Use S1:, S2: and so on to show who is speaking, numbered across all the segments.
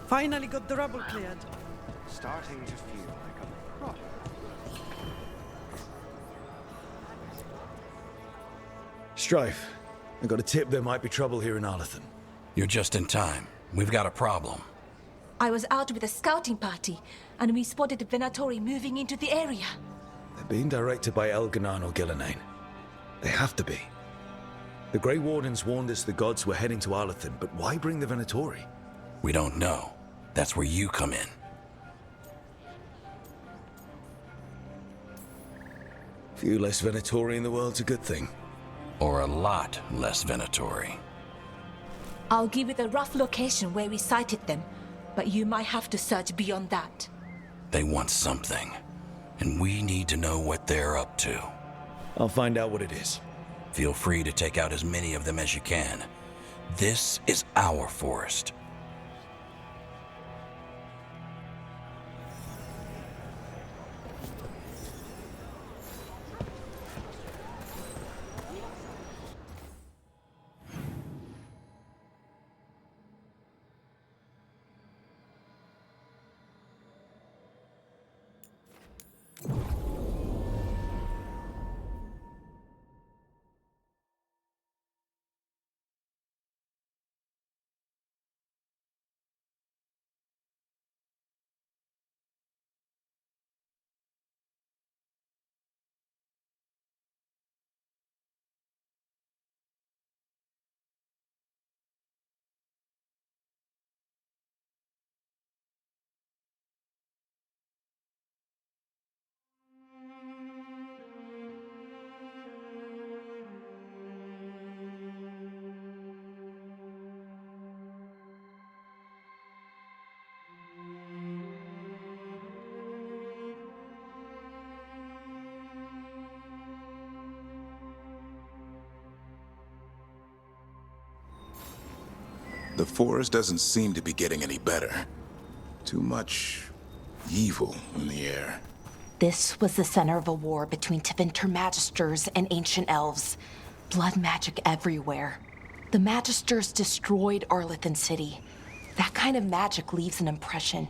S1: Finally got the rubble cleared.
S2: Starting to feel like a problem.
S3: Strife, I got a tip there might be trouble here in Arlathan.
S4: You're just in time. We've got a problem.
S5: I was out with a scouting party, and we spotted the Venatori moving into the area.
S3: They're being directed by Elganan or Gillenane. They have to be. The Grey Wardens warned us the gods were heading to Arlathan, but why bring the Venatori?
S4: We don't know. That's where you come in.
S3: Few less Venatori in the world's a good thing.
S4: Or a lot less Venatori.
S5: I'll give you the rough location where we sighted them, but you might have to search beyond that.
S4: They want something, and we need to know what they're up to.
S3: I'll find out what it is.
S4: Feel free to take out as many of them as you can. This is our forest.
S6: The forest doesn't seem to be getting any better. Too much evil in the air.
S5: This was the center of a war between Tevinter Magisters and ancient elves. Blood magic everywhere. The Magisters destroyed Arlathan City. That kind of magic leaves an impression.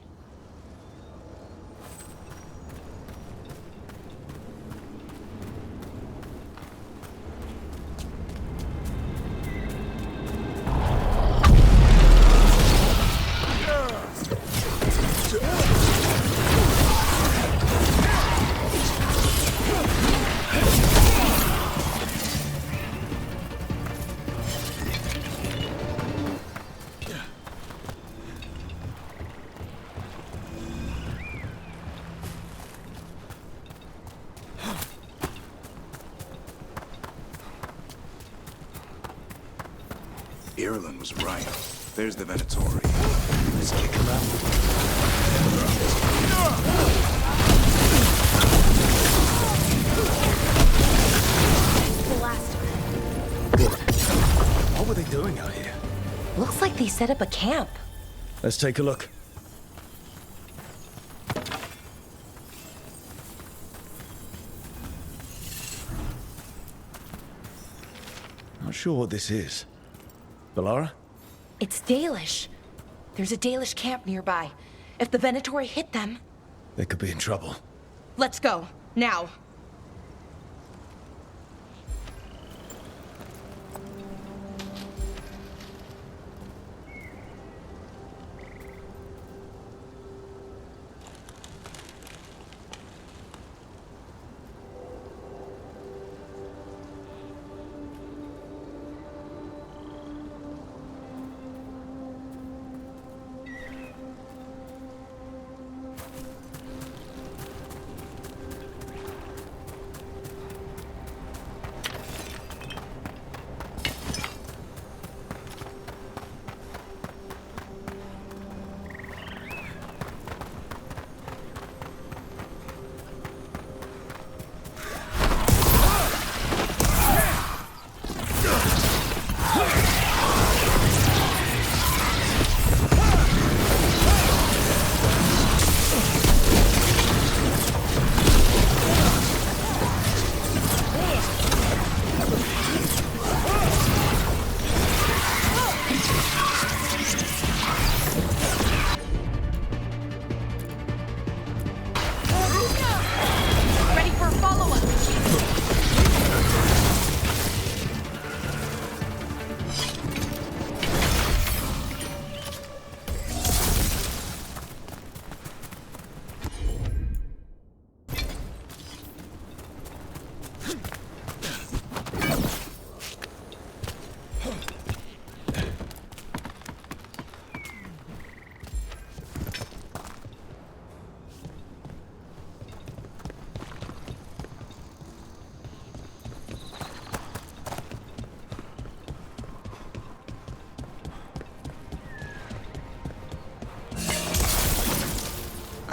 S6: Irulan was right. There's the Venatori.
S3: Let's kick him out. Good. What were they doing out here?
S5: Looks like they set up a camp.
S3: Let's take a look. Not sure what this is. Balara?
S5: It's Dalish. There's a Dalish camp nearby. If the Venatori hit them...
S3: They could be in trouble.
S5: Let's go. Now.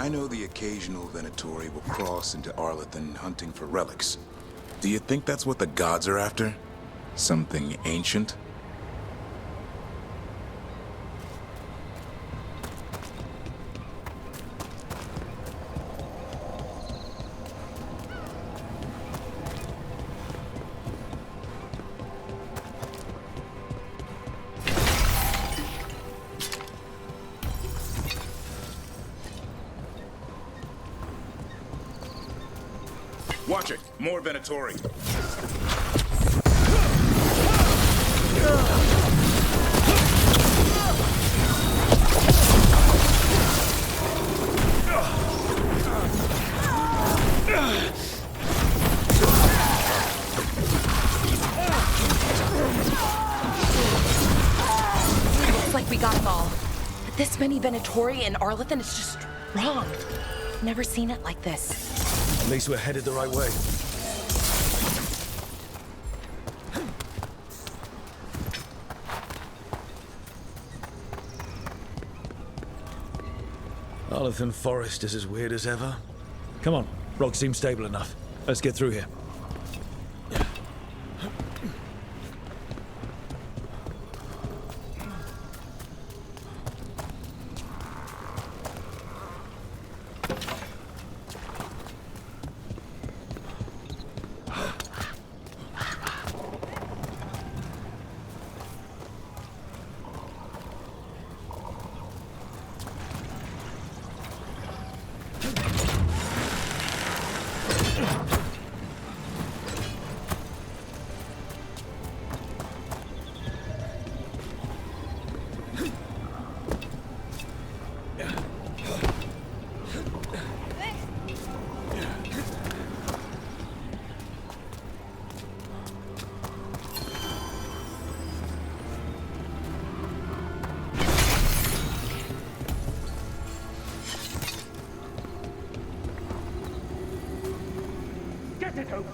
S6: I know the occasional Venatori will cross into Arlathan hunting for relics. Do you think that's what the gods are after? Something ancient? Watch it! More Venatori!
S5: Looks like we got them all. But this many Venatori in Arlathan is just wrong. Never seen it like this.
S3: At least we're headed the right way. Arlathan Forest is as weird as ever. Come on, rock seems stable enough. Let's get through here.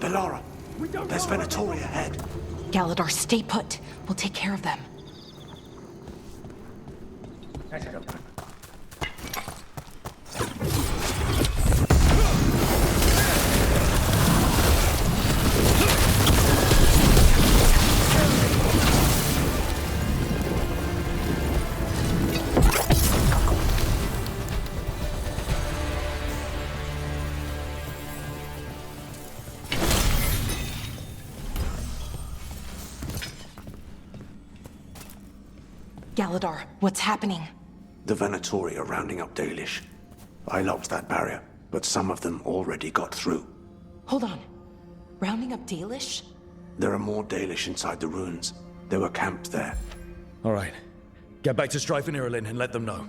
S2: Bellara, there's Venatori ahead.
S5: Galadar, stay put. We'll take care of them. Galadar, what's happening?
S2: The Venatori are rounding up Dalish. I locked that barrier, but some of them already got through.
S5: Hold on. Rounding up Dalish?
S2: There are more Dalish inside the ruins. They were camped there.
S3: All right. Get back to Strife and Irulan and let them know.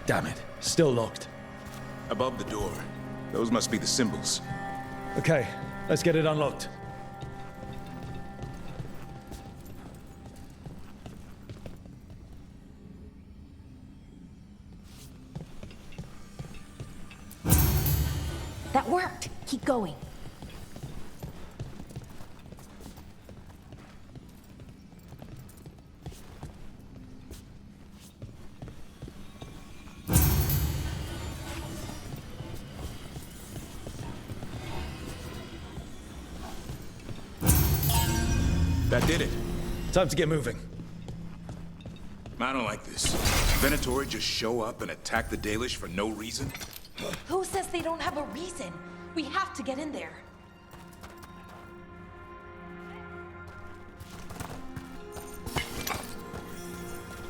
S3: Damn it. Still locked.
S6: Above the door. Those must be the symbols.
S3: Okay, let's get it unlocked.
S5: That worked. Keep going.
S6: That did it.
S3: Time to get moving.
S6: I don't like this. Venatori just show up and attack the Dalish for no reason?
S5: Who says they don't have a reason? We have to get in there.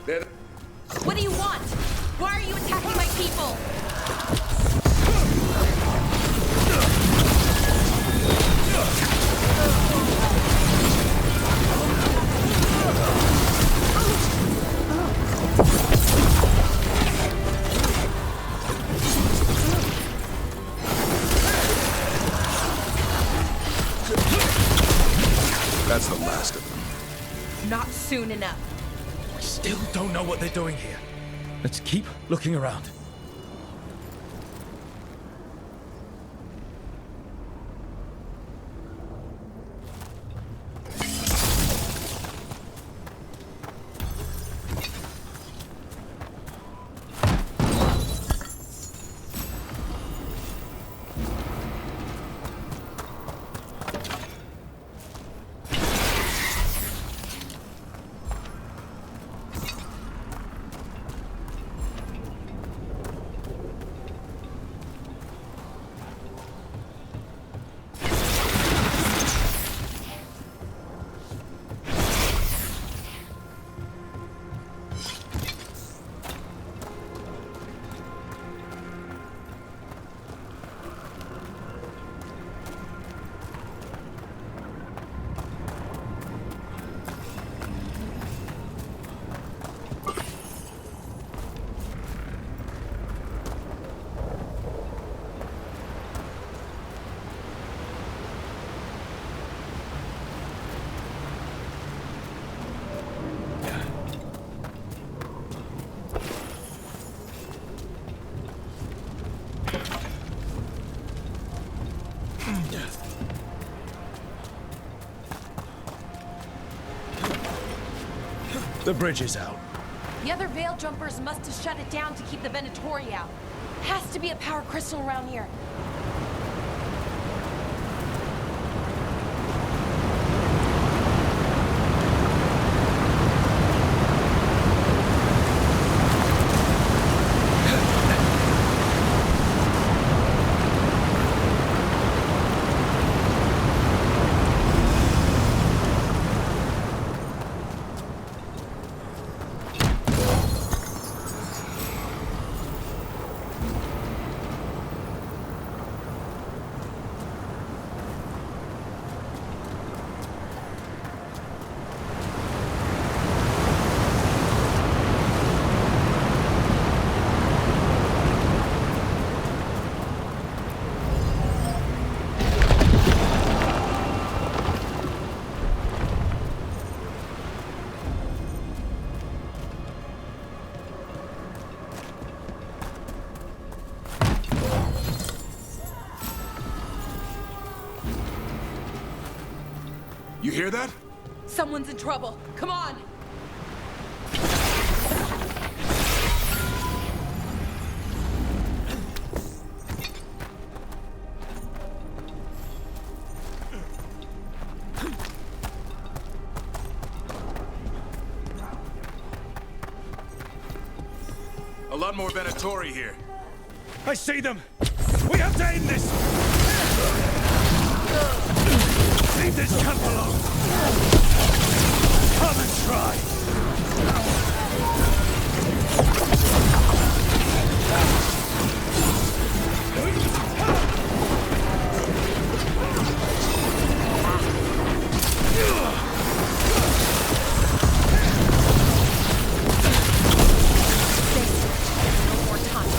S6: They're...
S5: What do you want? Why are you attacking my people?
S6: That's the last of them.
S5: Not soon enough.
S3: We still don't know what they're doing here. Let's keep looking around. The bridge is out.
S5: The other Veil Jumpers must have shut it down to keep the Venatori out. Has to be a power crystal around here.
S6: You hear that?
S5: Someone's in trouble. Come on!
S6: A lot more Venatori here.
S3: I see them! We have to end this! Leave this camp alone! Come and try!
S5: No more time.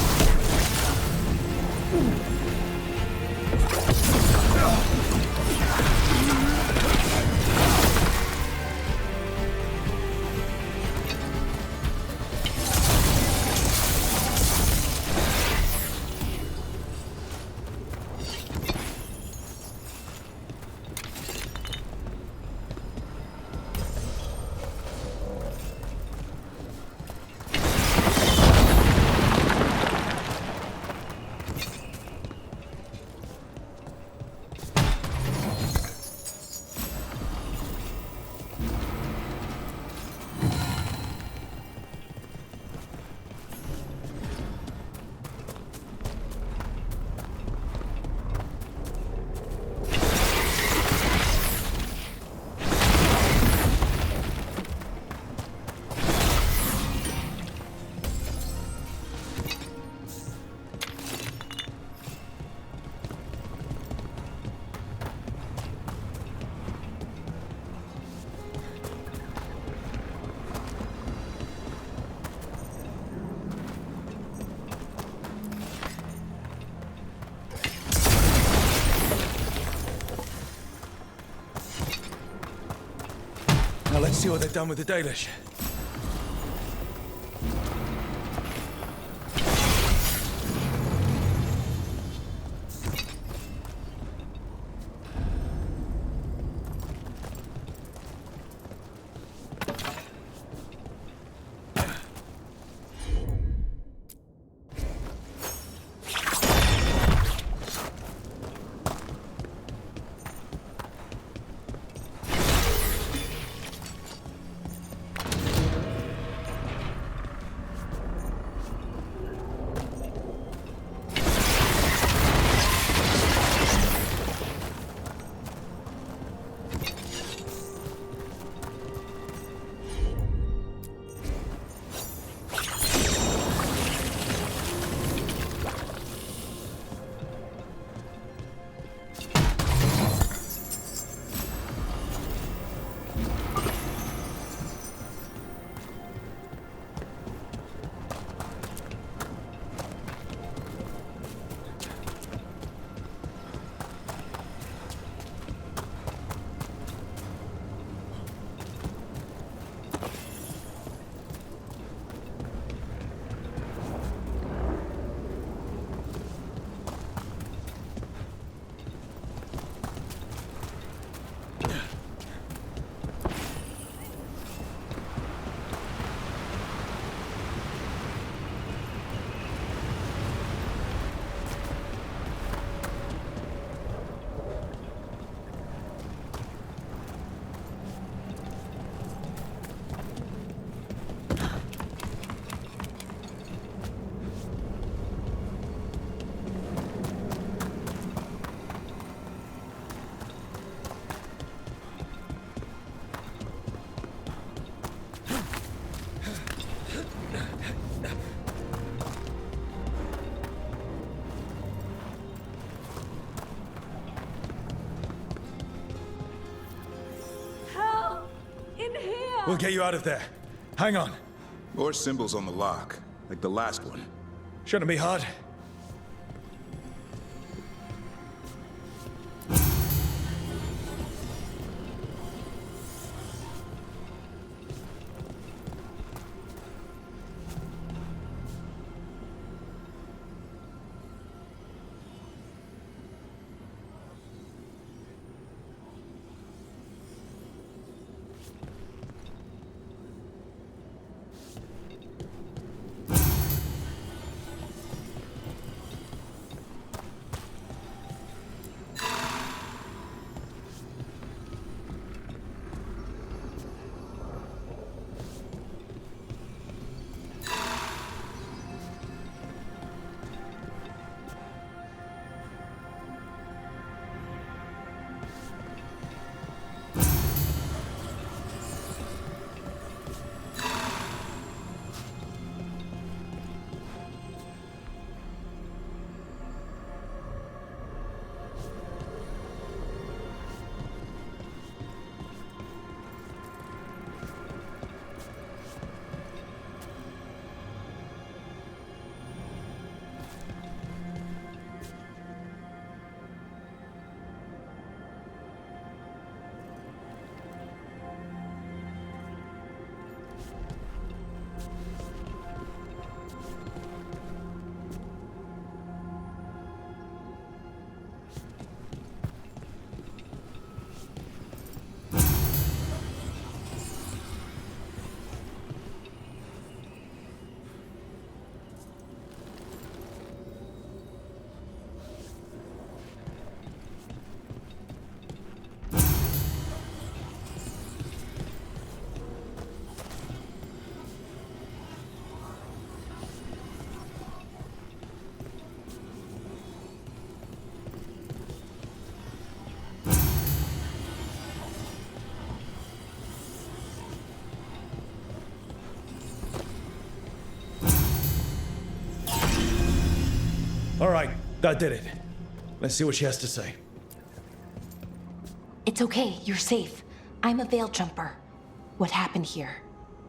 S3: Now let's see what they've done with the Dalish.
S1: Help! In here!
S3: We'll get you out of there. Hang on.
S6: More symbols on the lock, like the last one.
S3: Shouldn't be hard. All right, that did it. Let's see what she has to say.
S5: It's okay, you're safe. I'm a veil jumper. What happened here?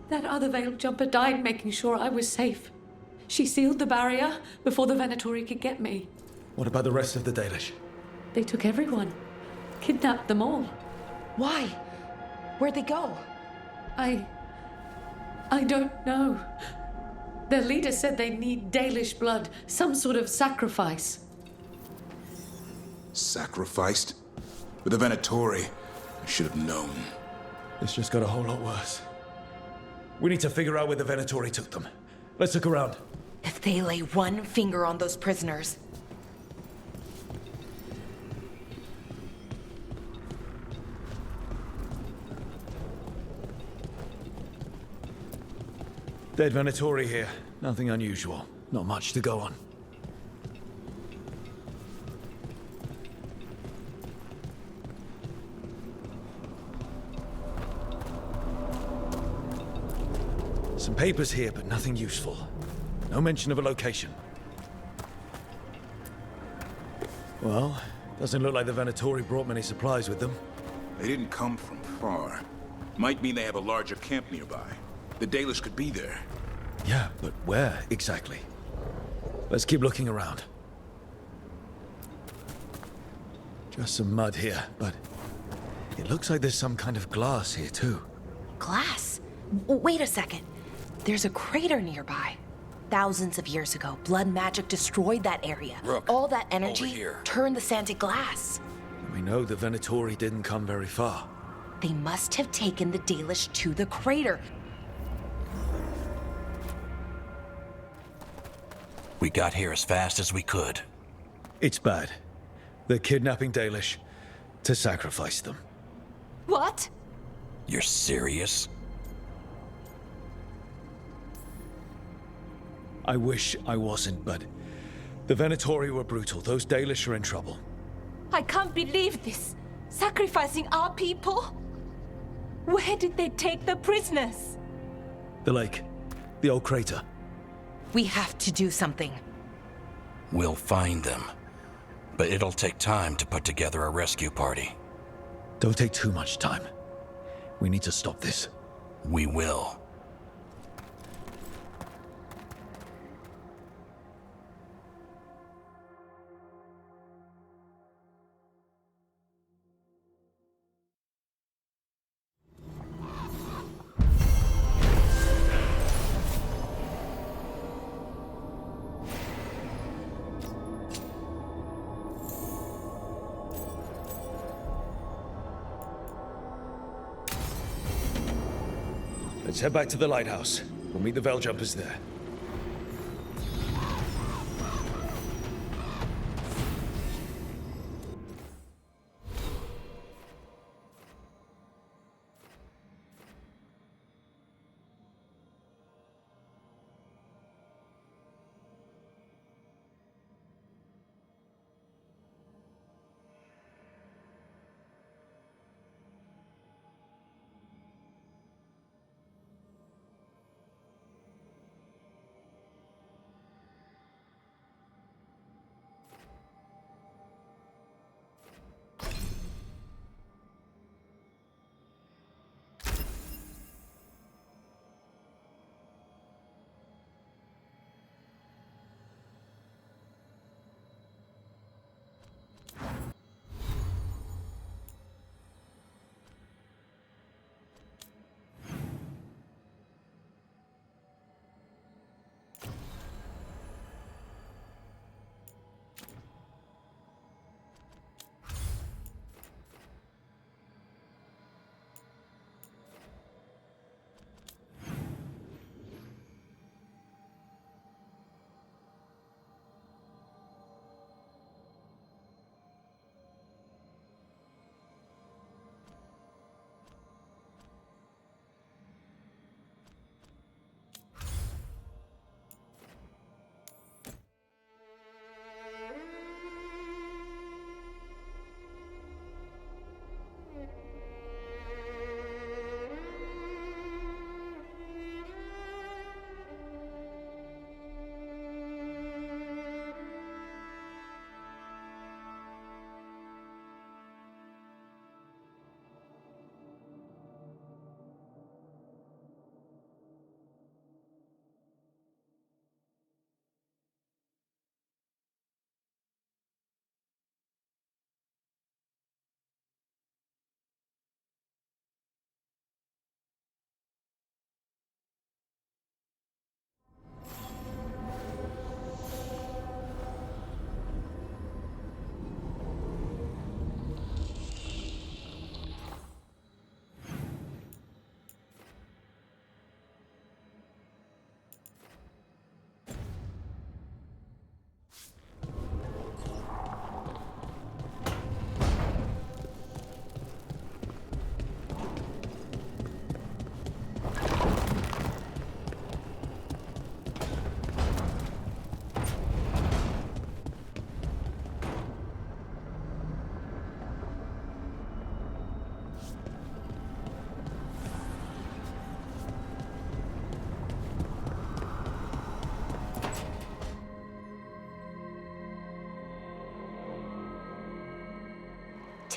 S1: That other veiled jumper died making sure I was safe. She sealed the barrier before the Venatori could get me.
S3: What about the rest of the Dalish?
S1: They took everyone. Kidnapped them all.
S5: Why? Where'd they go?
S1: I don't know. Their leader said they need Dalish blood, some sort of sacrifice.
S6: Sacrificed? With the Venatori, I should have known.
S3: This just got a whole lot worse. We need to figure out where the Venatori took them. Let's look around.
S5: If they lay one finger on those prisoners.
S3: Dead Venatori here. Nothing unusual. Not much to go on. Some papers here, but nothing useful. No mention of a location. Well, doesn't look like the Venatori brought many supplies with them.
S6: They didn't come from far. Might mean they have a larger camp nearby. The Dalish could be there.
S3: Yeah, but where exactly? Let's keep looking around. Just some mud here, but it looks like there's some kind of glass here too.
S5: Glass? Wait a second. There's a crater nearby. Thousands of years ago, blood magic destroyed that area.
S4: Rook,
S5: all that
S4: over
S5: energy
S4: here.
S5: turned the sand to glass.
S3: We know the Venatori didn't come very far.
S5: They must have taken the Dalish to the crater.
S4: We got here as fast as we could.
S3: It's bad. They're kidnapping Dalish to sacrifice them.
S5: What?
S4: You're serious?
S3: I wish I wasn't, but the Venatori were brutal. Those Dalish are in trouble.
S1: I can't believe this. Sacrificing our people? Where did they take the prisoners?
S3: The lake. The old crater.
S5: We have to do something.
S4: We'll find them. But it'll take time to put together a rescue party.
S3: Don't take too much time. We need to stop this.
S4: We will.
S3: Let's head back to the lighthouse. We'll meet the Veiljumpers there.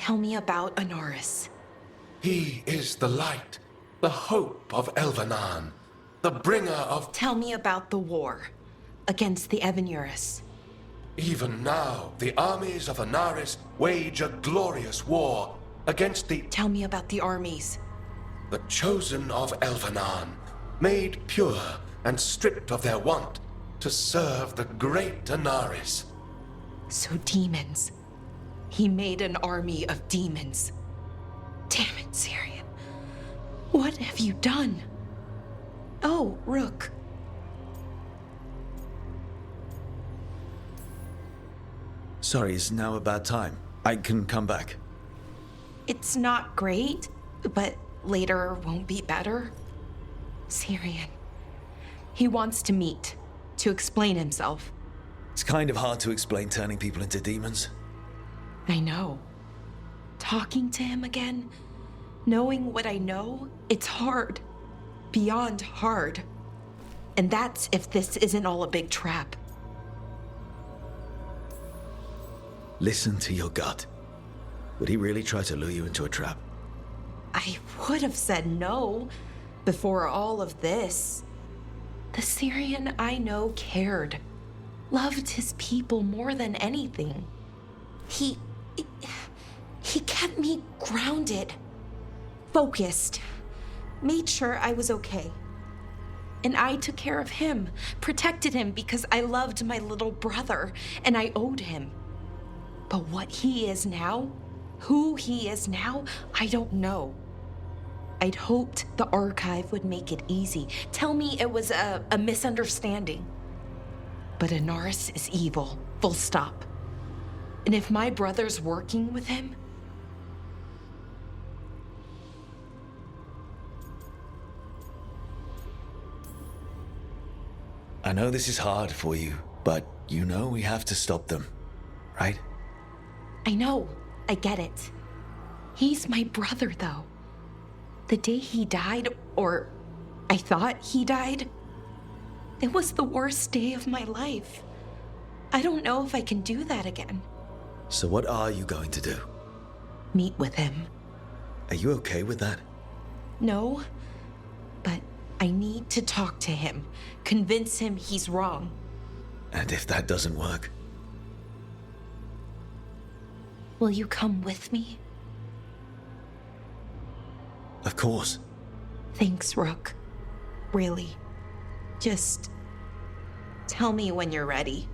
S5: Tell me about Anaris.
S7: He is the light, the hope of Elvenan, the bringer of...
S5: Tell me about the war against the Evenuris.
S7: Even now, the armies of Anaris wage a glorious war against the...
S5: Tell me about the armies.
S7: The chosen of Elvenan, made pure and stripped of their want to serve the great Anaris.
S5: So demons. He made an army of demons. Damn it, Syrian. What have you done? Oh, Rook.
S3: Sorry, is now a bad time? I can come back.
S5: It's not great, but later won't be better. Syrian. He wants to meet, to explain himself.
S3: It's kind of hard to explain turning people into demons.
S5: I know. Talking to him again, knowing what I know, it's hard. Beyond hard. And that's if this isn't all a big trap.
S3: Listen to your gut. Would he really try to lure you into a trap?
S5: I would have said no before all of this. The Syrian I know cared, loved his people more than anything. He kept me grounded, focused, made sure I was okay. And I took care of him, protected him because I loved my little brother and I owed him. But what he is now, who he is now, I don't know. I'd hoped the archive would make it easy, tell me it was a misunderstanding. But Inaris is evil, full stop. And if my brother's working with him,
S3: I know this is hard for you, but you know we have to stop them, right?
S5: I know, I get it. He's my brother, though. The day he died, or I thought he died, it was the worst day of my life. I don't know if I can do that again.
S3: So what are you going to do?
S5: Meet with him.
S3: Are you okay with that?
S5: No, but I need to talk to him, convince him he's wrong.
S3: And if that doesn't work?
S5: Will you come with me?
S3: Of course.
S5: Thanks, Rook. Really. Just tell me when you're ready.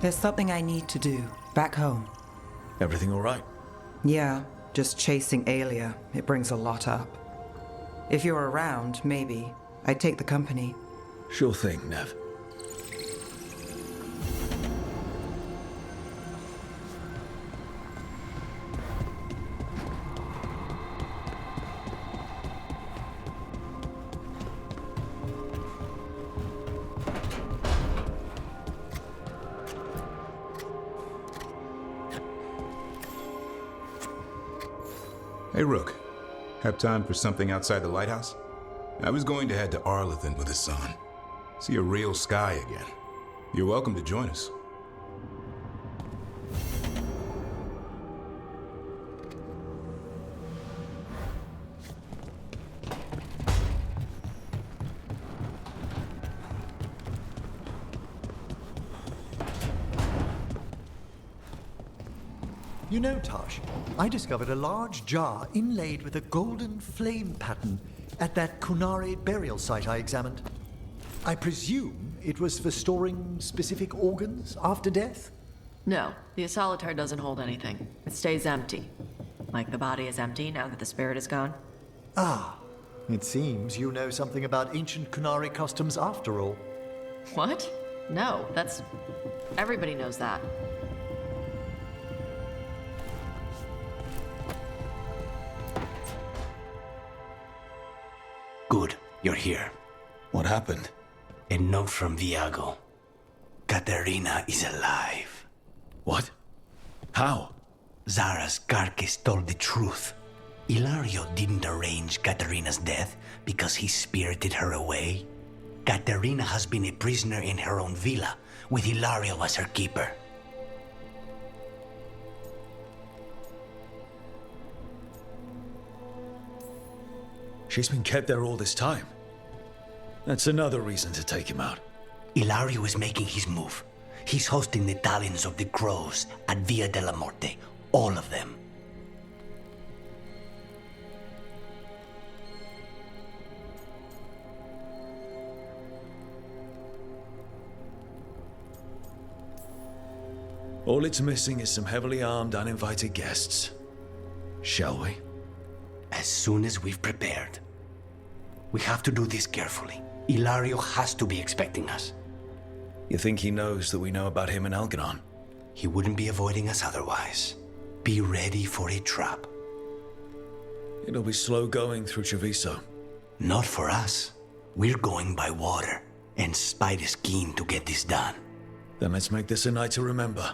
S8: There's something I need to do, back home.
S3: Everything all right?
S8: Yeah, just chasing Aelia. It brings a lot up. If you're around, maybe. I'd take the company.
S3: Sure thing, Nev.
S6: Hey, Rook. Have time for something outside the lighthouse? I was going to head to Arlithan with the sun. See a real sky again. You're welcome to join us.
S9: You know, Tosh, I discovered a large jar inlaid with a golden flame pattern at that Kunari burial site I examined. I presume it was for storing specific organs after death?
S10: No, the Asolitar doesn't hold anything. It stays empty. Like the body is empty now that the spirit is gone.
S9: Ah, it seems you know something about ancient Kunari customs after all.
S10: What? No, that's... everybody knows that.
S2: Good, you're here.
S3: What happened?
S2: A note from Viago. Katerina is alive.
S3: What? How?
S2: Zara's carcass told the truth. Ilario didn't arrange Katerina's death because he spirited her away. Katerina has been a prisoner in her own villa, with Ilario as her keeper.
S3: She's been kept there all this time. That's another reason to take him out.
S2: Ilario is making his move. He's hosting the talons of the crows at Via della Morte. All of them.
S3: All it's missing is some heavily armed, uninvited guests. Shall we?
S2: As soon as we've prepared. We have to do this carefully. Ilario has to be expecting us.
S3: You think he knows that we know about him and Algernon?
S2: He wouldn't be avoiding us otherwise. Be ready for a trap.
S3: It'll be slow going through Treviso.
S2: Not for us. We're going by water, and Spite is keen to get this done.
S3: Then let's make this a night to remember.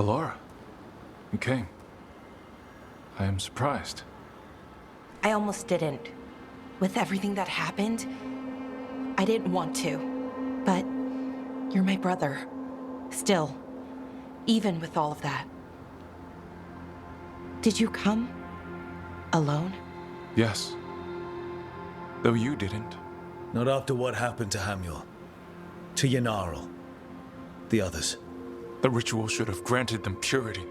S11: Valora, you came. I am surprised.
S5: I almost didn't. With everything that happened, I didn't want to. But you're my brother. Still, even with all of that. Did you come? Alone?
S11: Yes. Though you didn't.
S3: Not after what happened to Hamuel. To Yanarl. The others.
S11: The ritual should have granted them purity.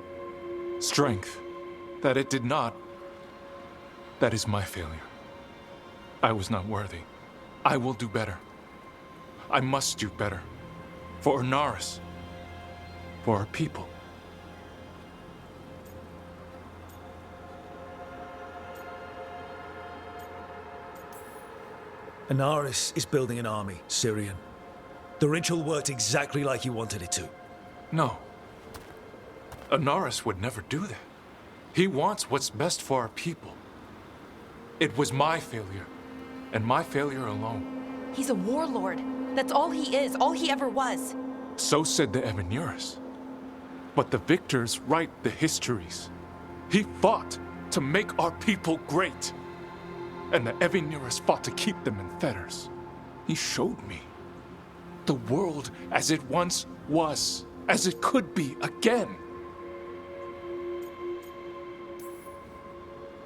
S11: Strength. That it did not. That is my failure. I was not worthy. I will do better. I must do better. For Inaris. For our people.
S3: Inaris is building an army, Syrian. The ritual worked exactly like you wanted it to.
S11: No. Inaris would never do that. He wants what's best for our people. It was my failure, and my failure alone.
S5: He's a warlord. That's all he is, all he ever was.
S11: So said the Evanuris. But the victors write the histories. He fought to make our people great. And the Evanuris fought to keep them in fetters. He showed me the world as it once was, as it could be again.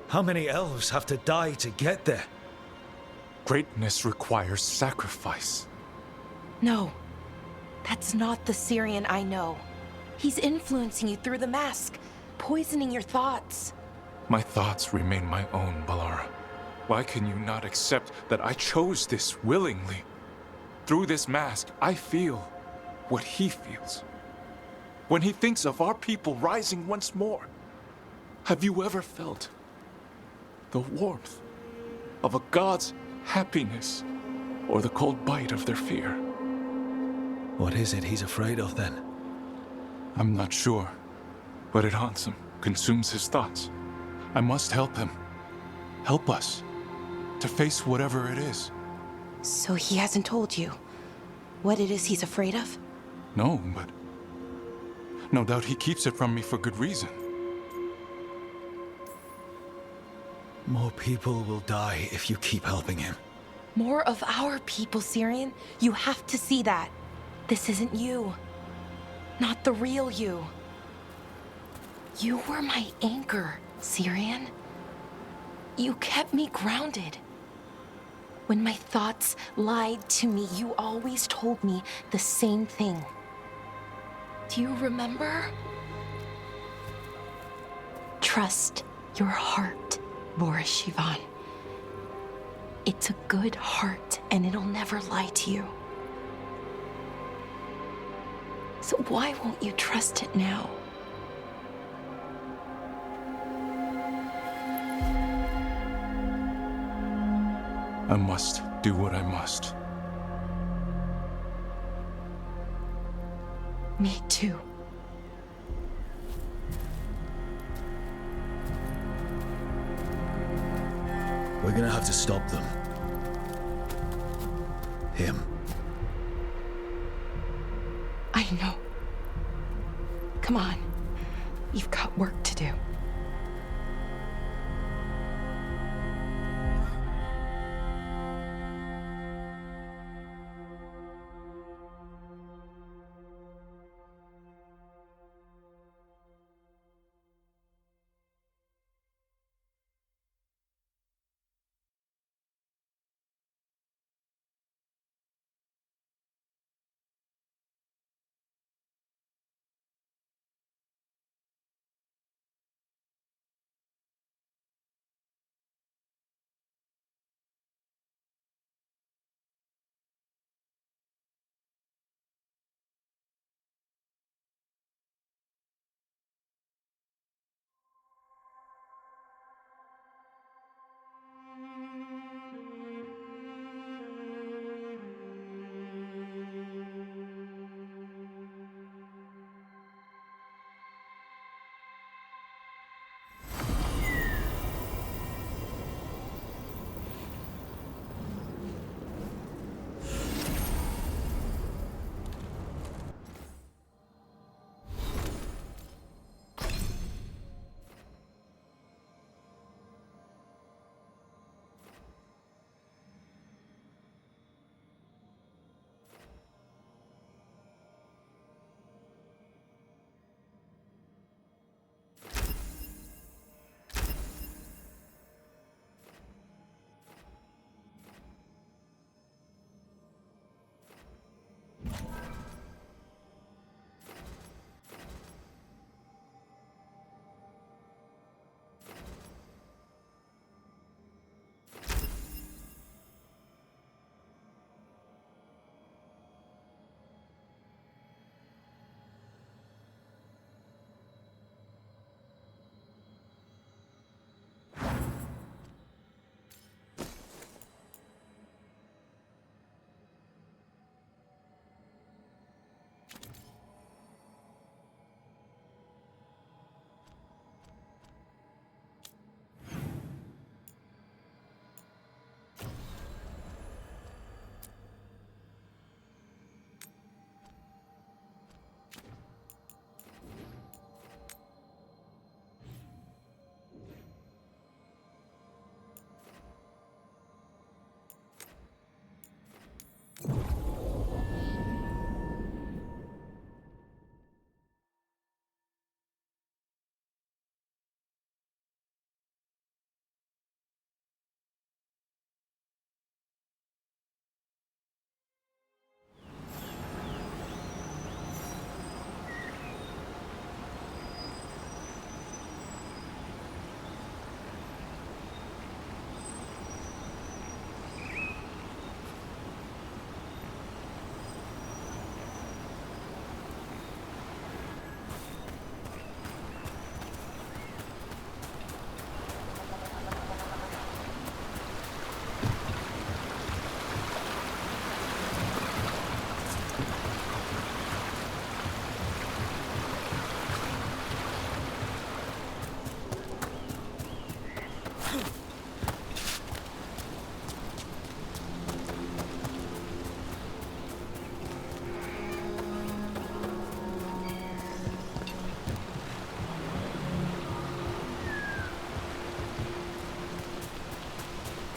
S3: How many elves have to die to get there?
S11: Greatness requires sacrifice.
S5: No, that's not the Syrian I know. He's influencing you through the mask, poisoning your thoughts.
S11: My thoughts remain my own, Balara. Why can you not accept that I chose this willingly? Through this mask, I feel what he feels. When he thinks of our people rising once more, have you ever felt the warmth of a god's happiness or the cold bite of their fear?
S3: What is it he's afraid of then?
S11: I'm not sure, but it haunts him, consumes his thoughts. I must help him. Help us to face whatever it is.
S5: So he hasn't told you what it is he's afraid of?
S11: No, but no doubt he keeps it from me for good reason.
S3: More people will die if you keep helping him.
S5: More of our people, Syrian. You have to see that. This isn't you. Not the real you. You were my anchor, Syrian. You kept me grounded. When my thoughts lied to me, you always told me the same thing. Do you remember? Trust your heart, Boris Shivan. It's a good heart, and it'll never lie to you. So why won't you trust it now?
S11: I must do what I must.
S5: Me too.
S3: We're gonna have to stop them. Him.
S5: I know. Come on. You've got work to do.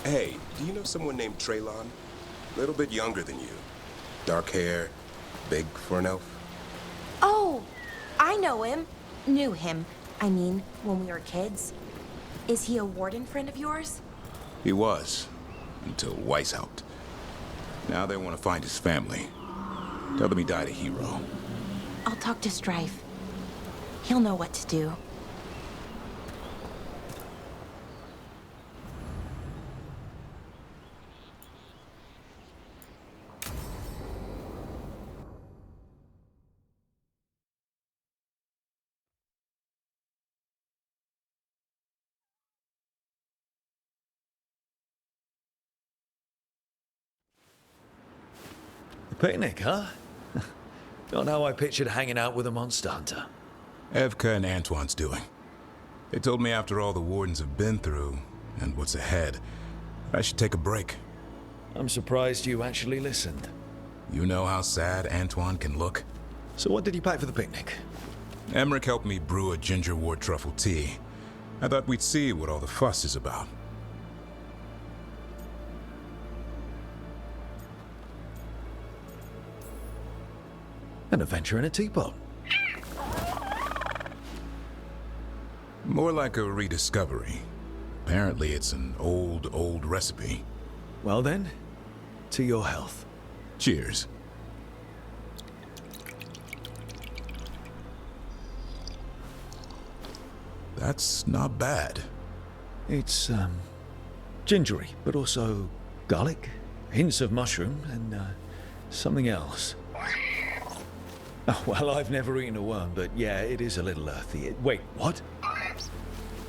S12: Hey, do you know someone named Traylon? Little bit younger than you. Dark hair, big for an elf.
S13: Oh, I know him. Knew him. I mean, when we were kids. Is he a warden friend of yours?
S6: He was, until Weiss helped. Now they want to find his family. Tell them he died a hero.
S13: I'll talk to Strife. He'll know what to do.
S3: The picnic, huh? Not how I pictured hanging out with a monster hunter.
S6: Evka and Antoine's doing. They told me after all the wardens have been through, and what's ahead, I should take a break.
S3: I'm surprised you actually listened.
S6: You know how sad Antoine can look?
S3: So what did you pack for the picnic?
S6: Emmerich helped me brew a ginger wort truffle tea. I thought we'd see what all the fuss is about.
S3: An adventure in a teapot.
S6: More like a rediscovery. Apparently it's an old recipe.
S3: Well then, to your health.
S6: Cheers. That's not bad.
S3: It's, gingery, but also garlic, hints of mushroom, and, something else. Oh, well, I've never eaten a worm, but yeah, it is a little earthy. Wait, what?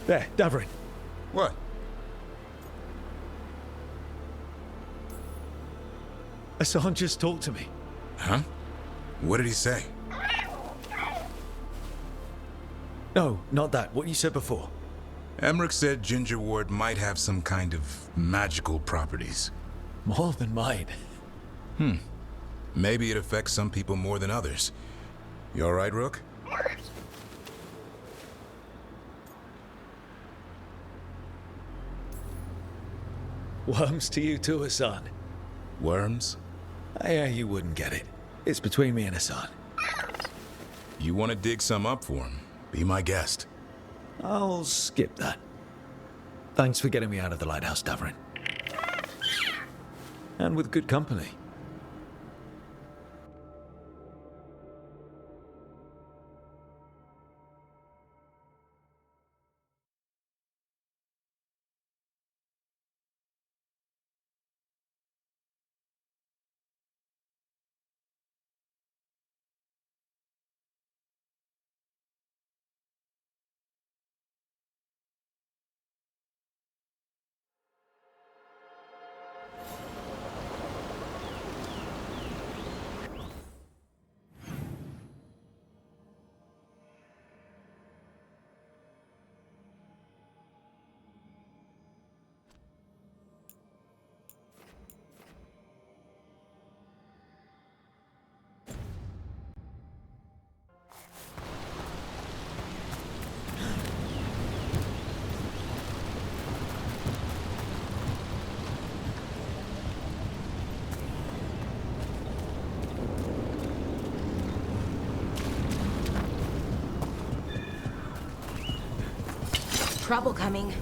S3: There, Davrin.
S6: What?
S3: Hassan just talked to me.
S6: Huh? What did he say?
S3: No, not that. What you said before.
S6: Emmerich said ginger wort might have some kind of magical properties.
S3: More than mine.
S6: Maybe it affects some people more than others. You all right, Rook?
S3: Worms to you too, Hassan.
S6: Worms?
S3: Yeah, you wouldn't get it. It's between me and Hassan.
S6: You want to dig some up for him? Be my guest.
S3: I'll skip that. Thanks for getting me out of the lighthouse, Davrin. And with good company.
S13: Trouble coming.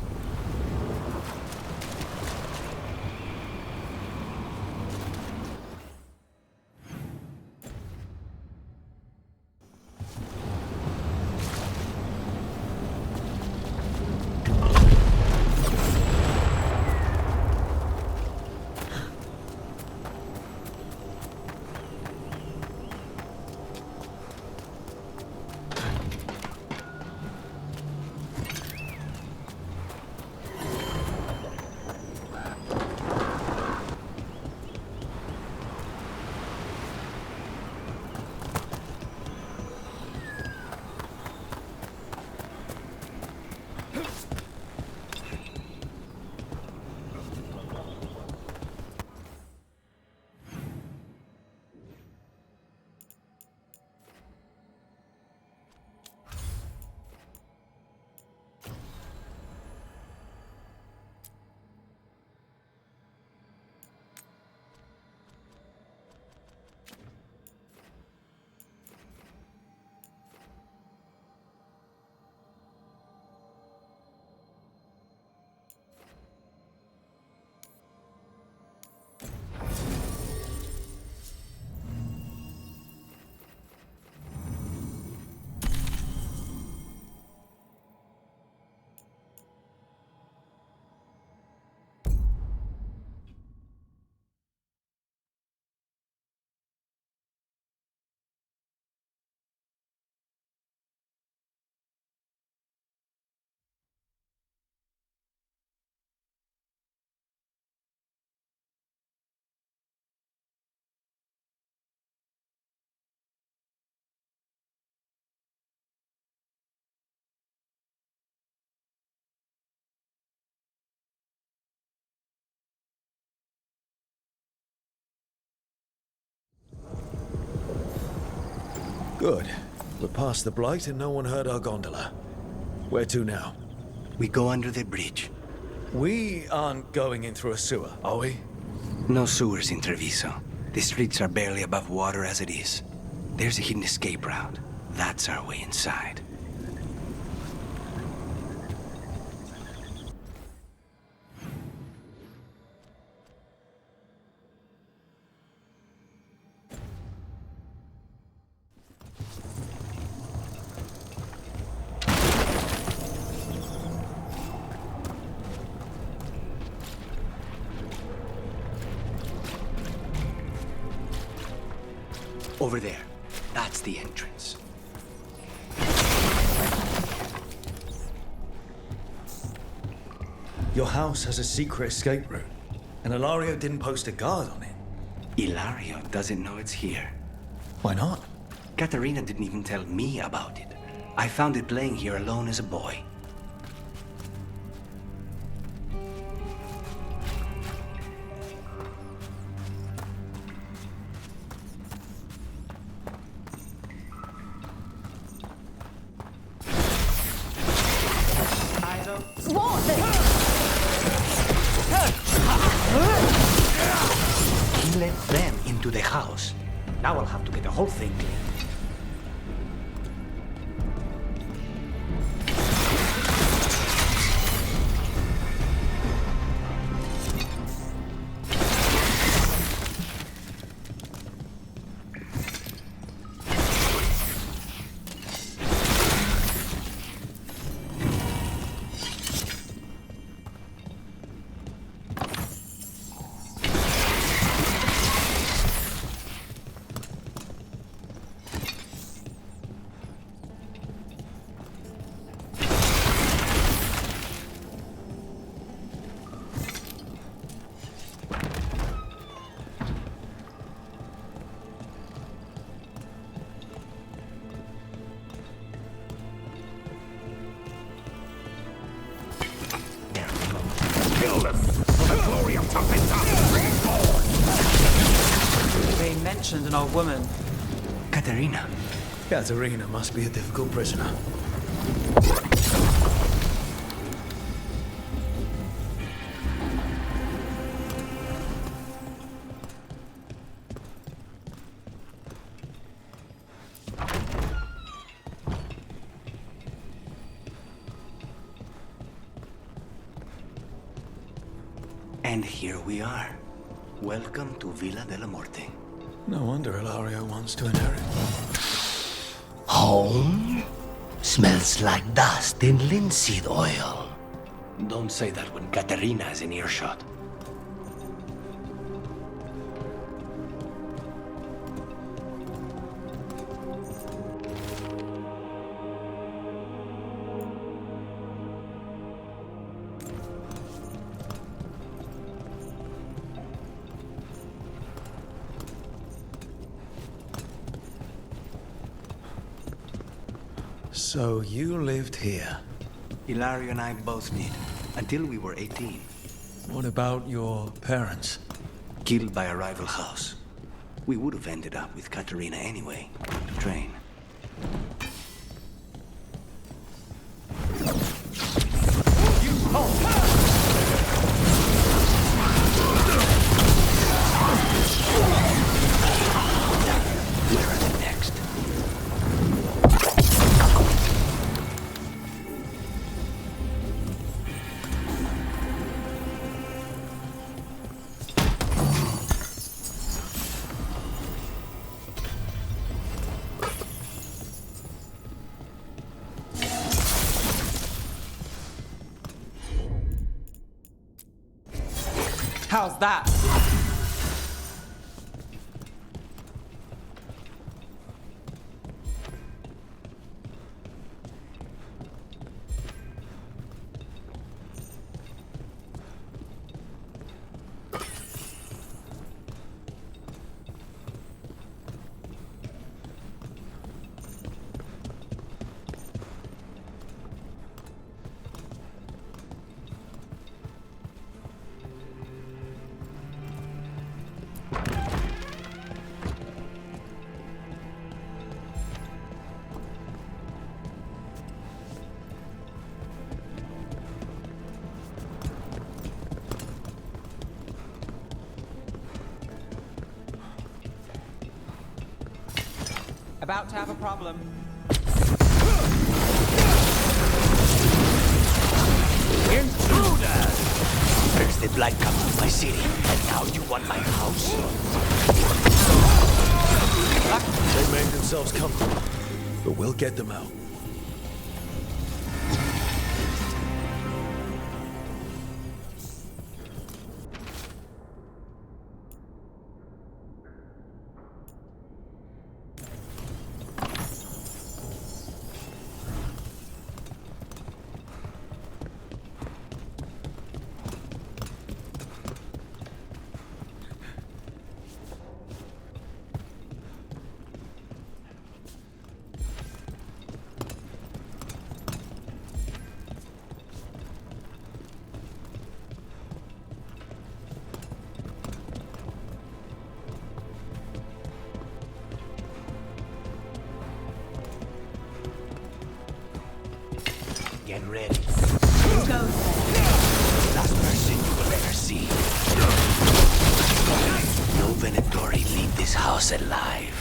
S3: Good. We're past the Blight and no one heard our gondola. Where to now?
S2: We go under the bridge.
S3: We aren't going in through a sewer, are we?
S2: No sewers in Treviso. The streets are barely above water as it is. There's a hidden escape route. That's our way inside. Over there. That's the entrance.
S3: Your house has a secret escape route, and Ilario didn't post a guard on it.
S2: Ilario doesn't know it's here.
S3: Why not?
S2: Katerina didn't even tell me about it. I found it playing here alone as a boy. He let them into the house. Now I'll have to get the whole thing clean.
S8: They mentioned an old woman.
S2: Katerina.
S3: Katerina must be a difficult prisoner.
S2: And here we are. Welcome to Villa della Morte.
S3: No wonder Ilario wants to inherit.
S2: Home? Smells like dust and linseed oil. Don't say that when Katerina is in earshot.
S3: So you lived here?
S2: Ilario and I both did, until we were 18.
S3: What about your parents?
S2: Killed by a rival house. We would have ended up with Katerina anyway, to train. Where are they next?
S8: How's that?
S14: About to have a problem.
S2: Intruder! First the blood comes to my city, and now you want my house?
S3: They made themselves comfortable, but we'll get them out.
S2: Get ready. Let's go. Last person you will ever see. No Venatori leave this house alive.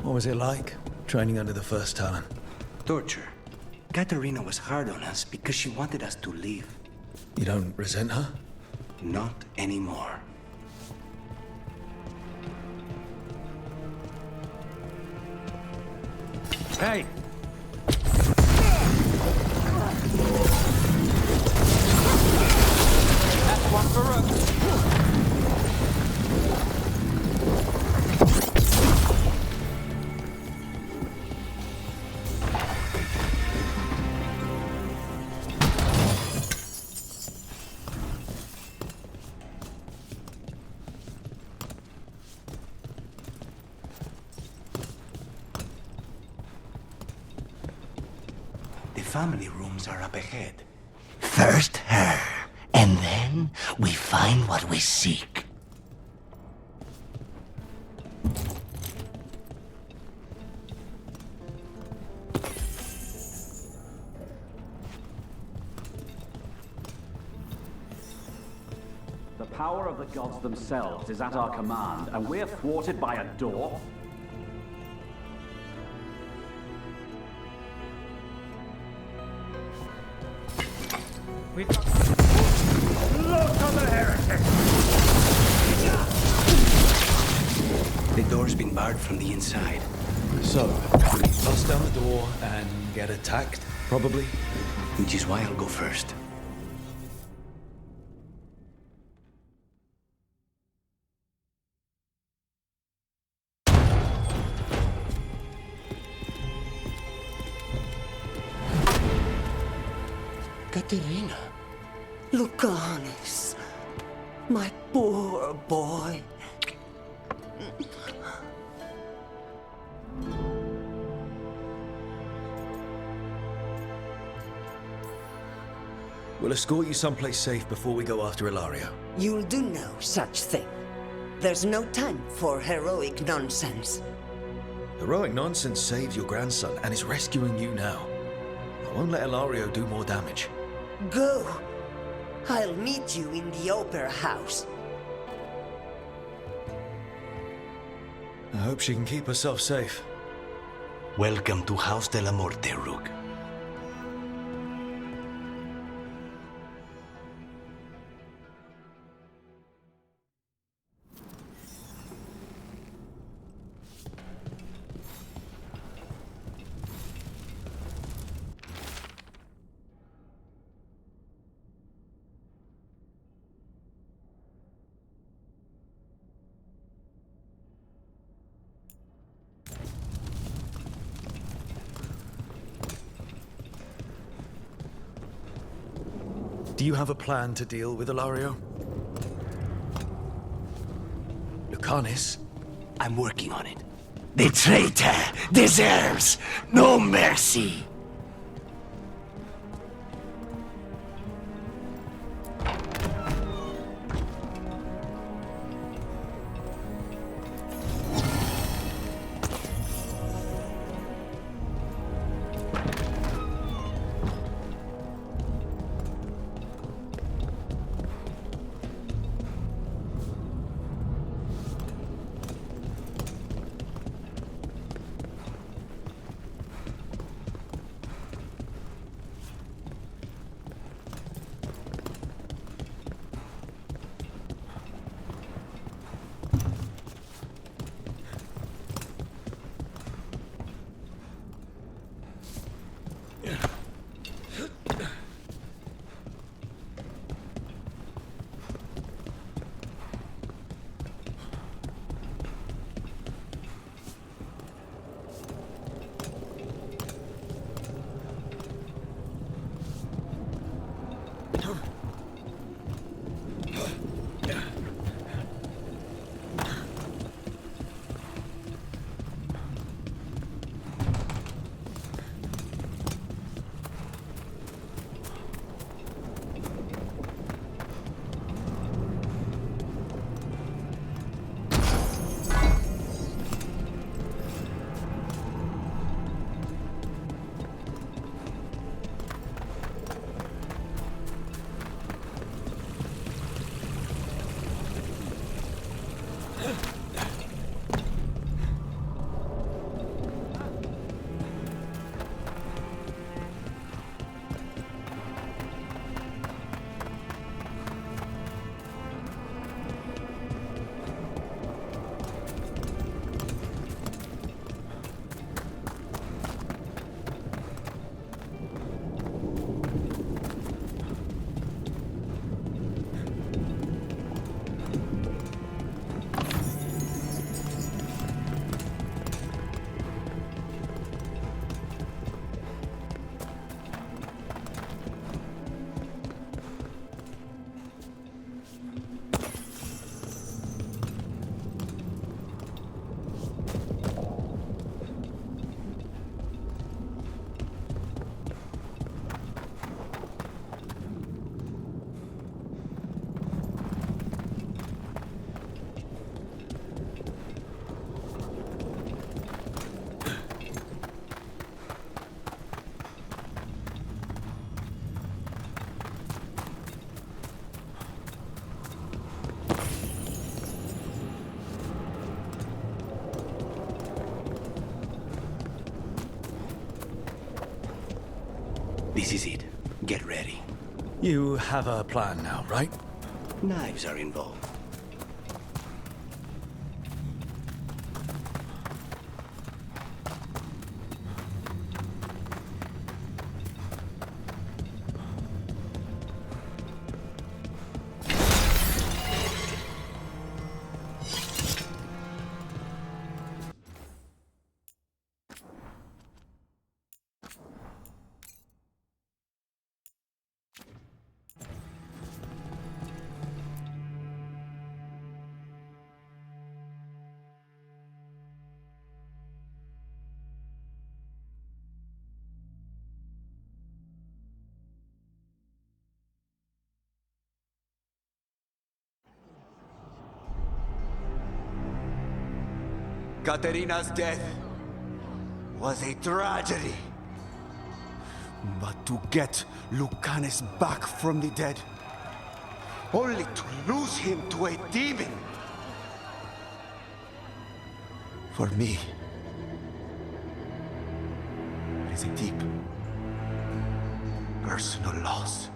S3: What was it like, training under the First Talon?
S2: Torture. Katarina was hard on us because she wanted us to leave.
S3: You don't resent her?
S2: Not anymore.
S14: Hey! That's one for us.
S2: The family rooms are up ahead. First her, and then then we find what we seek.
S15: The power of the gods themselves is at our command, and we're thwarted by a door?
S14: Look on the heretic!
S2: The door's been barred from the inside.
S3: So, we bust down the door and get attacked, probably?
S2: Which is why I'll go first.
S16: Katerina, Lucanis, my poor boy.
S3: We'll escort you someplace safe before we go after Ilario.
S16: You'll do no such thing. There's no time for heroic nonsense.
S3: Heroic nonsense saved your grandson and is rescuing you now. I won't let Ilario do more damage.
S16: Go. I'll meet you in the opera house.
S3: I hope she can keep herself safe.
S2: Welcome to House de la Morte, Rook.
S3: Do you have a plan to deal with Ilario? Lucanis?
S2: I'm working on it. The traitor deserves no mercy. This is it. Get ready.
S3: You have a plan now, right?
S2: Knives are involved.
S17: Katerina's death was a tragedy. But to get Lucanus back from the dead, only to lose him to a demon, for me, it is a deep, personal loss.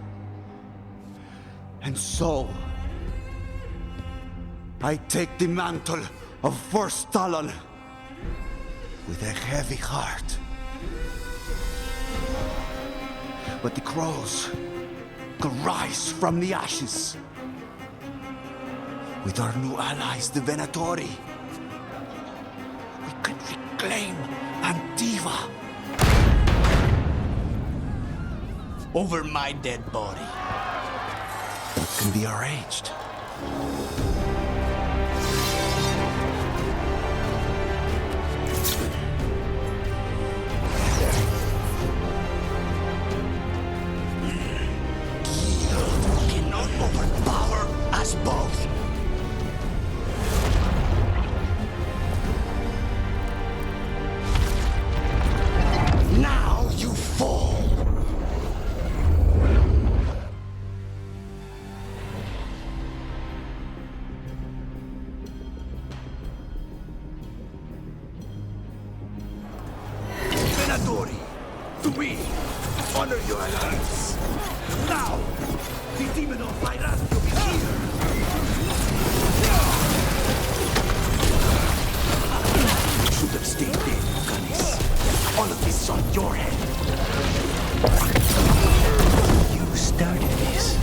S17: And so, I take the mantle of First Talon with a heavy heart. But the crows could rise from the ashes. With our new allies, the Venatori, we can reclaim Antiva.
S2: Over my dead body.
S17: It can be arranged.
S2: Overpower us both. Now you fall.
S17: Venatori, to me, honor your alliance. Now, the demon of Veilguard is here.
S2: You should have stayed dead, Lucanus. All of this is on your head. You started this.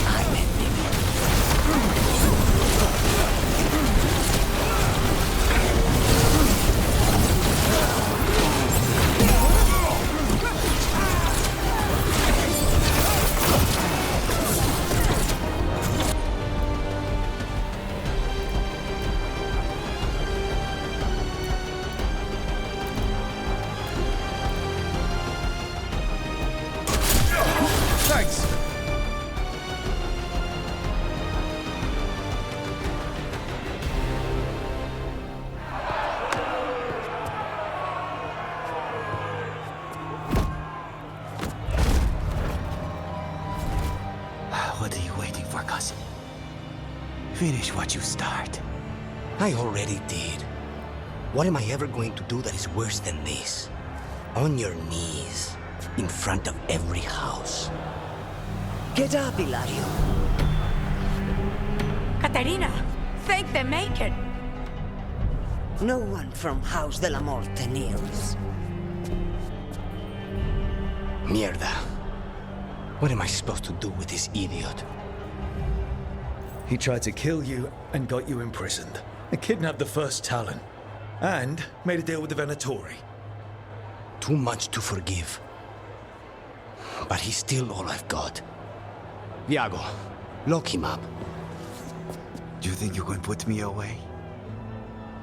S2: I'm ending it.
S3: Thanks.
S2: What are you waiting for, cousin? Finish what you start. I already did. What am I ever going to do that is worse than this? On your knees, in front of every house.
S16: Get up, Hilario.
S13: Caterina, thank the Maker.
S16: No one from House de la Morte kneels.
S2: Mierda. What am I supposed to do with this idiot?
S3: He tried to kill you and got you imprisoned. And kidnapped the First Talon. And made a deal with the Venatori.
S2: Too much to forgive. But he's still all I've got. Viago, lock him up.
S17: You think you can put me away?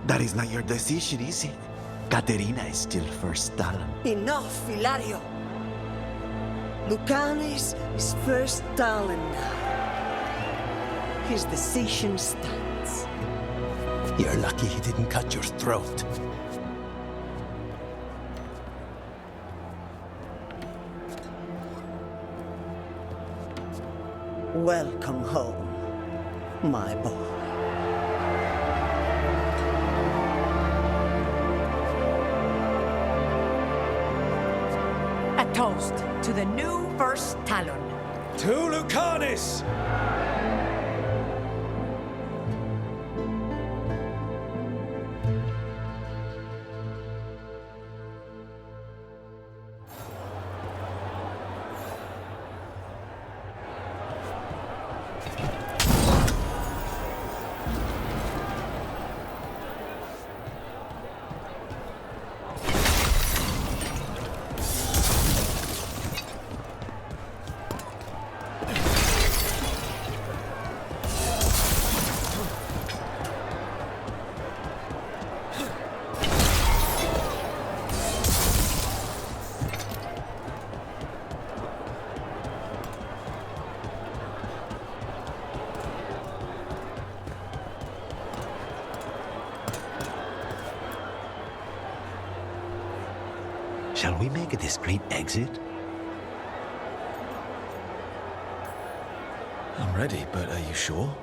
S17: That is not your decision, is it? Caterina is still First Talon.
S16: Enough, Hilario. Lucanus is First Talon now. His decision stands.
S2: You're lucky he didn't cut your throat.
S16: Welcome home, my boy.
S13: A toast.
S16: to the new First Talon.
S3: To Lucanis!
S2: Shall we make a discreet exit?
S3: I'm ready, but are you sure?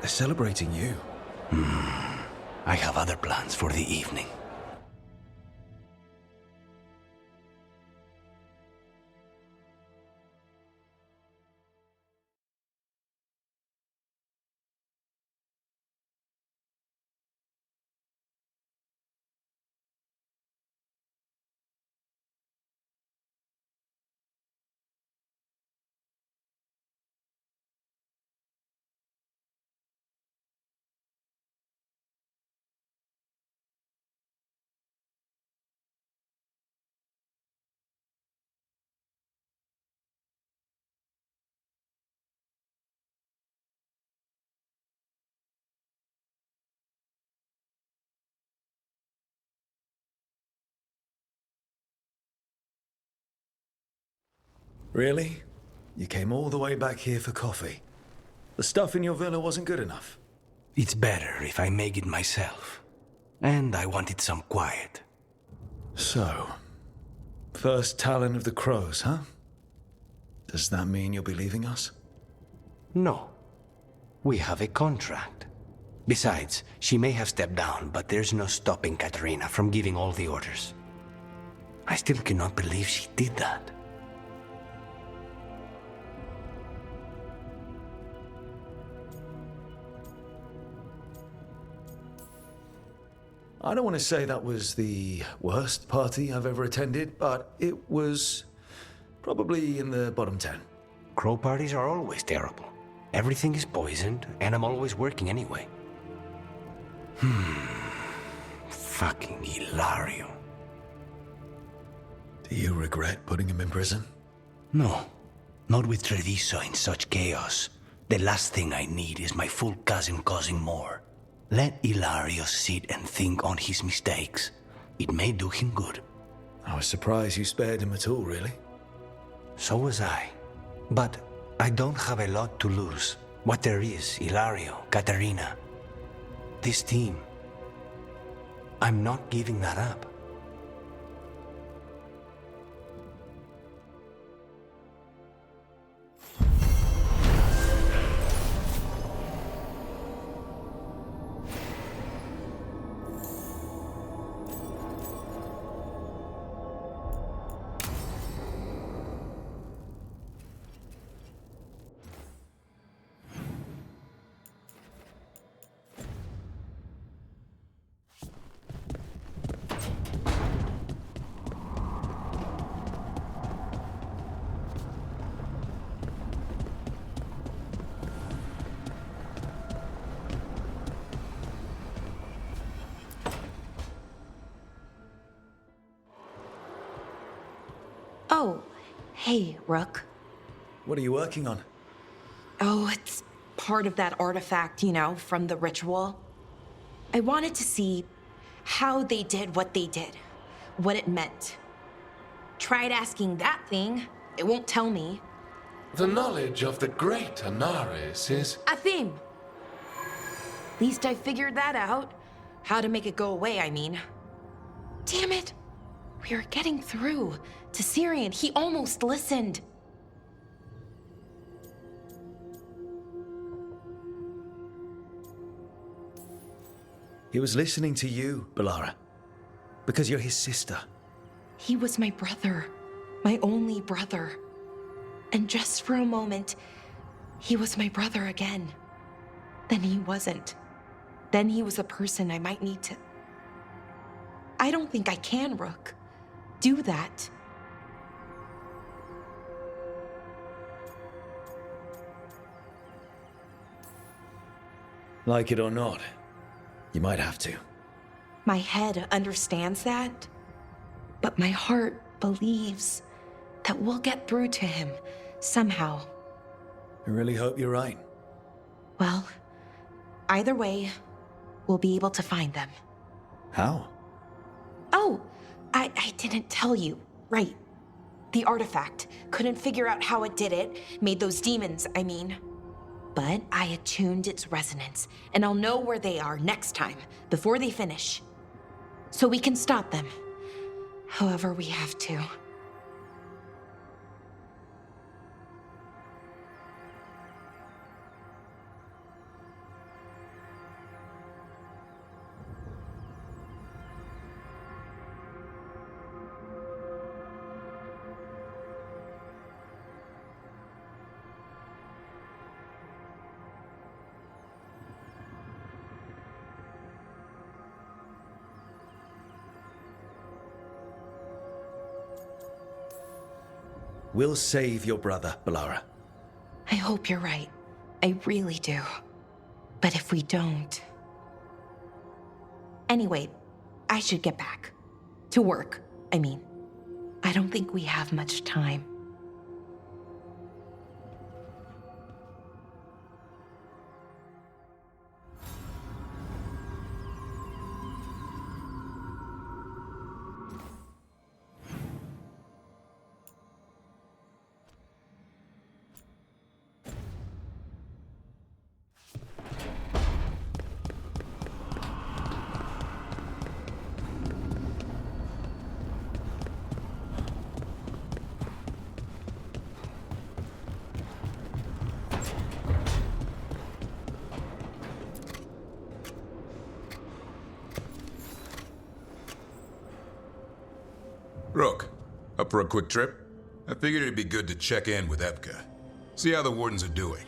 S3: They're celebrating you.
S2: I have other plans for the evening.
S3: Really? You came all the way back here for coffee? The stuff in your villa wasn't good enough?
S2: It's better if I make it myself. And I wanted some quiet.
S3: So, first Talon of the Crows, huh? Does that mean you'll be leaving us?
S2: No. We have a contract. Besides, she may have stepped down, but there's no stopping Katerina from giving all the orders. I still cannot believe she did that.
S3: I don't want to say that was the worst party I've ever attended, but it was probably in the bottom 10.
S2: Crow parties are always terrible. Everything is poisoned, and I'm always working anyway. Fucking Hilario.
S3: Do you regret putting him in prison?
S2: No. Not with Treviso in such chaos. The last thing I need is my full cousin causing more. Let Hilario sit and think on his mistakes. It may do him good.
S3: I was surprised you spared him at all, really.
S2: So was I. But I don't have a lot to lose. What there is, Hilario, Katerina. This team. I'm not giving that up.
S5: Oh, hey, Rook.
S3: What are you working on?
S5: Oh, it's part of that artifact, you know, from the ritual. I wanted to see how they did what they did, what it meant. Tried asking that thing. It won't tell me.
S7: The knowledge of the great Anaris is...
S5: A theme. At least I figured that out. How to make it go away, I mean. Damn it. We are getting through to Syrian. He almost listened.
S3: He was listening to you, Balara. Because you're his sister.
S5: He was my brother. My only brother. And just for a moment, he was my brother again. Then he wasn't. Then he was a person I might need to... I don't think I can, Rook. Do that.
S3: Like it or not, you might have to.
S5: My head understands that, but my heart believes that we'll get through to him somehow.
S3: I really hope you're right.
S5: Well, either way, we'll be able to find them.
S3: How?
S5: Oh, I didn't tell you. Right. The artifact. Couldn't figure out how it did it. Made those demons, I mean. But I attuned its resonance, and I'll know where they are next time, before they finish. So we can stop them. However we have to.
S3: We'll save your brother, Balara.
S5: I hope you're right. I really do. But if we don't... Anyway, I should get back. To work, I mean. I don't think we have much time.
S6: Rook, up for a quick trip? I figured it'd be good to check in with Epka. See how the Wardens are doing.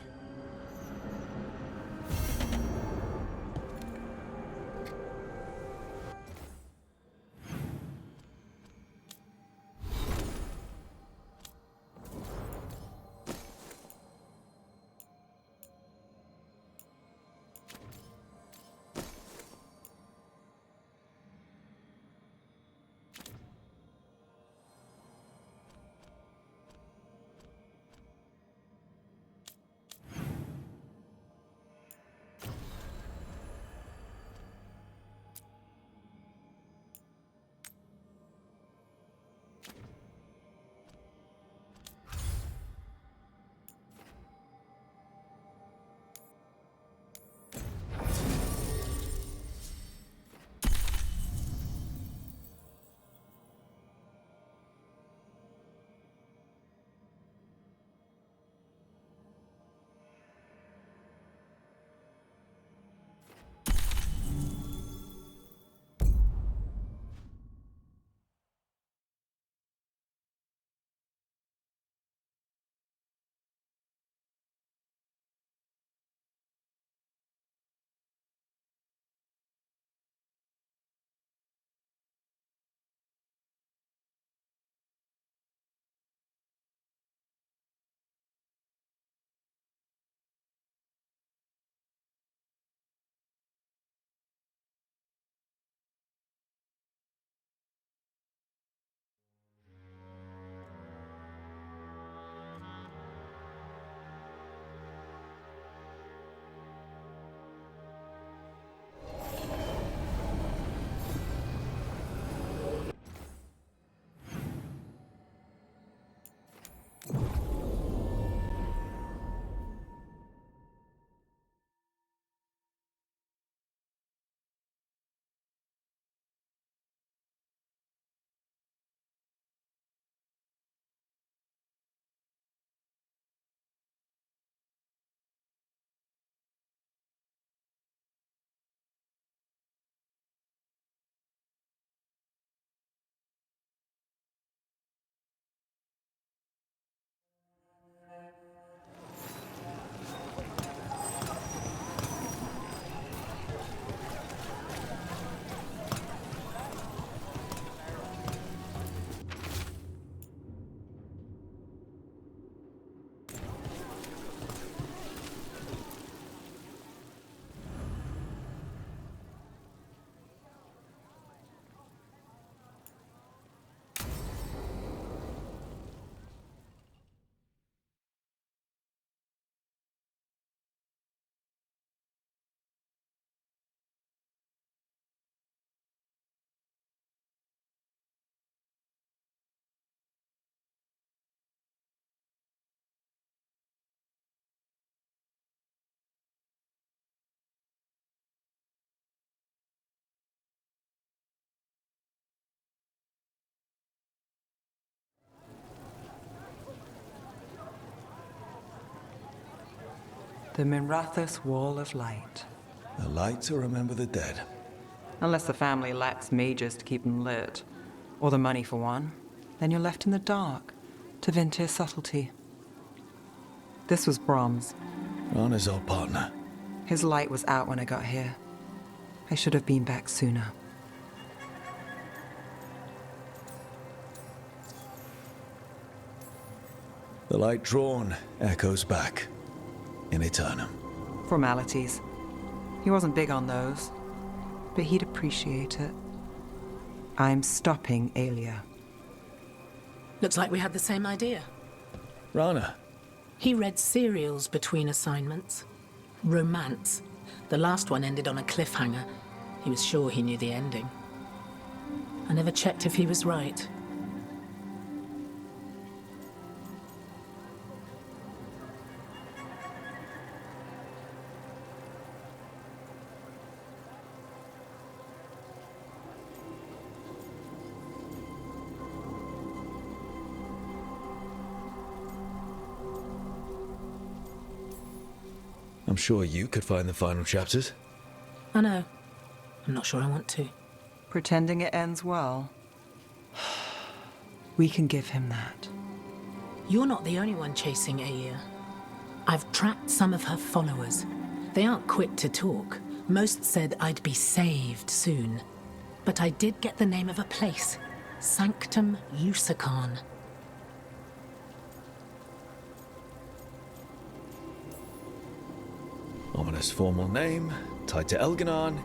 S8: The Minrathous Wall of Light.
S3: A light to remember the dead.
S8: Unless the family lacks mages to keep them lit. Or the money for one. Then you're left in the dark. To Vintir's subtlety. This was Brahms.
S3: Rana's old partner.
S8: His light was out when I got here. I should have been back sooner.
S3: The light drawn echoes back in Eternum.
S8: Formalities. He wasn't big on those, but he'd appreciate it. I'm stopping Aelia.
S18: Looks like we had the same idea.
S3: Rana.
S18: He read serials between assignments. Romance. The last one ended on a cliffhanger. He was sure he knew the ending. I never checked if he was right.
S3: I'm sure you could find the final chapters.
S18: I know. I'm not sure I want to.
S8: Pretending it ends well. We can give him that.
S18: You're not the only one chasing Aelia. I've tracked some of her followers. They aren't quick to talk. Most said I'd be saved soon. But I did get the name of a place. Sanctum Lucican.
S3: Ominous formal name, tied to Elganon.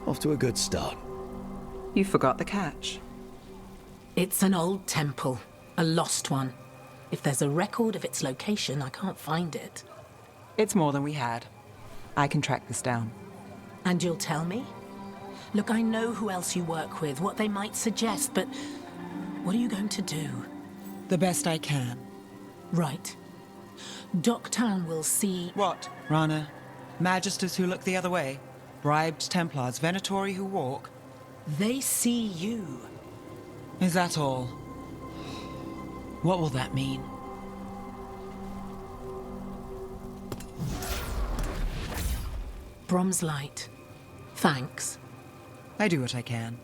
S3: Off to a good start.
S8: You forgot the catch.
S18: It's an old temple. A lost one. If there's a record of its location, I can't find it.
S8: It's more than we had. I can track this down.
S18: And you'll tell me? Look, I know who else you work with, what they might suggest, but what are you going to do?
S8: The best I can.
S18: Right. Docktown will see...
S8: What, Rana? Magisters who look the other way? Bribed Templars, Venatori who walk?
S18: They see you.
S8: Is that all? What will that mean?
S18: Brom's light. Thanks.
S8: I do what I can.